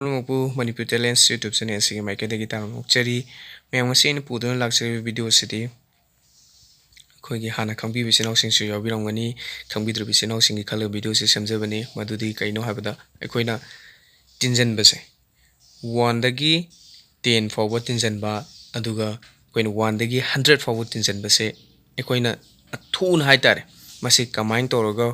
Mukpu Manipur Talents YouTube channel sigi maikadagi tarmuk chari mayam ngasi aina puduna lakchari video sidi akhoi hana khangbi bisinau singsu yawbirangani khangbi bisinau singi khala video se samjabani madudi kaino habada akhoi tinjan base 1 dagi 10 forward tinjan ba aduga akhoi 1 dagi 100 forward tinjan base akhoi athun haitare masi kamain toroga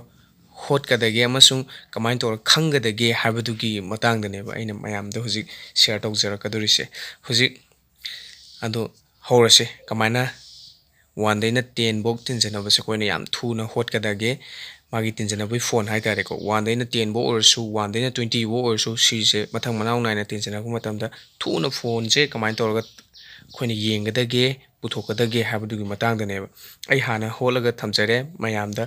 hot kadage amasung kamain tor khanggadage habadugi matangdane ba aina mayamda huzik share tawjara kadurise huzik ado horase kamaina 1 daina 10 bok tinjana base koina yam thuna hot kadage magi tinjana boi phone haitare ko 1 daina 10 bo orsu 1 daina 20 bo orsu sise mathang manau naina tinjana ko matamda thuna phone je kamain torga khoina yengadage puthokadage habadugi matangdane ba ai hana holaga thamjare mayamda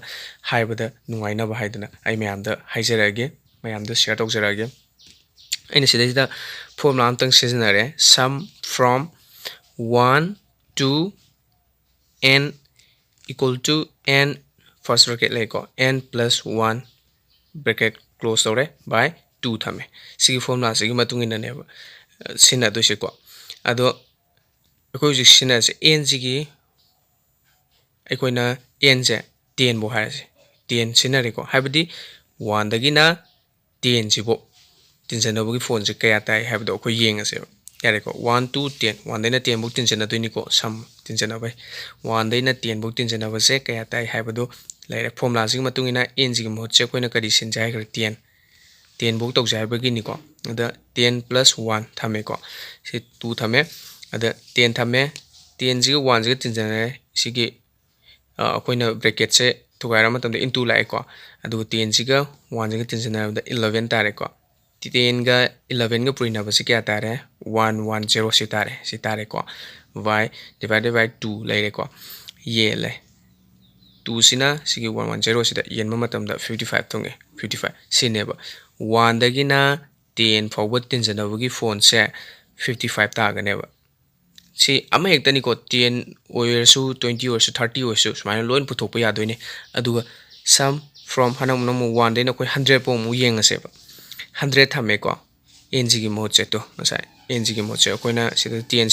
haibada nungaina ba haidana ai mayamda haijarage mayamda share tawjarage aina sidai formula amtang sizinare sum from 1 to n equal to n first bracket leko n plus 1 bracket close tore by 2 thame sigi formula sigi matungina ne sina do se ko ado akoi ji sina se n sigi akoina n je 10 bo haise 10 sinare ko habdi 1 dagina 10 jibo tinjanabugi phone je kaya tai habdo ko yenga se yare ko 1 to 10 1 daina 10 buk tinjana doini ko sum tinjana bai 1 daina 10 buk tinjana ba se kaya tai habdo laire formula sigi matungina n sigi mo che koina kadi sinjai kar 10 10 buk tok jai bagi ni ko ada 10 plus 1 thame ko se 2 thame ada 10 thame 10 ji 1 ji tinjana sigi akoina bracket se thugaira matamda into lai ko adu 10 ji ga 1 ji tinjana da 11 tare ko 10 ga 11 ga purina ba se kya tare 110 si tare ko y divided by 2 lai ko ye le 2 sina sigi 110 sida yen matamda 55 thonge 55 sineba 1 dagina 10 forward tinjana bugi phone se 55 ta ga neba si ama hektani ko 10 oirsu 20 oirsu 30 oirsu smaina loin puthokpa yadoine aduga sum from hanam namu 1 daina koi 100 po mu yenga seba 100 thame ko ng gi mo che to masai ng gi mo che koina sida 10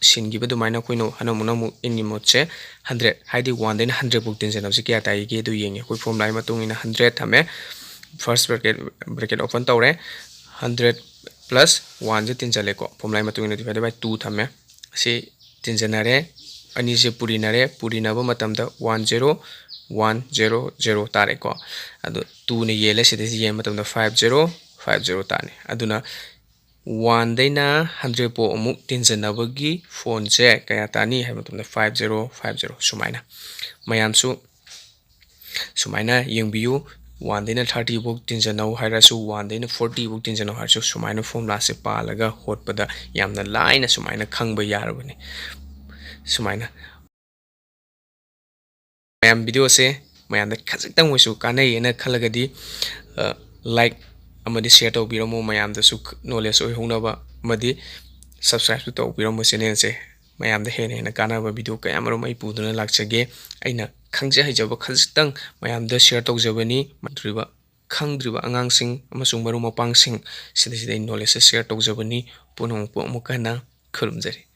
singi bedu maina koino hanam namu ngi mo che 100 haidi 1 daina 100 buk tin jenam si kya tai ge du yenge koi form lai matung ina 100 thame first bracket open tawre 100 plus 1 je tin chale ko form lai matung ina divided by 2 thame si tinjanare ani se purina ba matamda 10100 tare ko adu 2 ne yele se desi yen matamda 5050 tane aduna 1 daina 100 po amuk tinjanabagi phone je kaya tani ha matamda 5050 sumaina mayamsu sumaina yengbiu 1 daina 30 buk tinjanau hairasu 1 daina 40 buk tinjanau harasu sumaina formula se palaga hotpada yamna laina sumaina khangba yarabani sumaina mayam video se mayam da khajitang wisu kana yena khalagadi like amadi share to biramo mayam da su knowledge oi honaba amadi subscribe to biramo channel se mayam da hena kana ba video kayamaro mai puduna lakchage aina khangje haijaba khajitang mayam da share to jabani madriba khangdriba angang sing amasung maru mapang sing sida knowledge share to jabani punong pu amukana khurumjari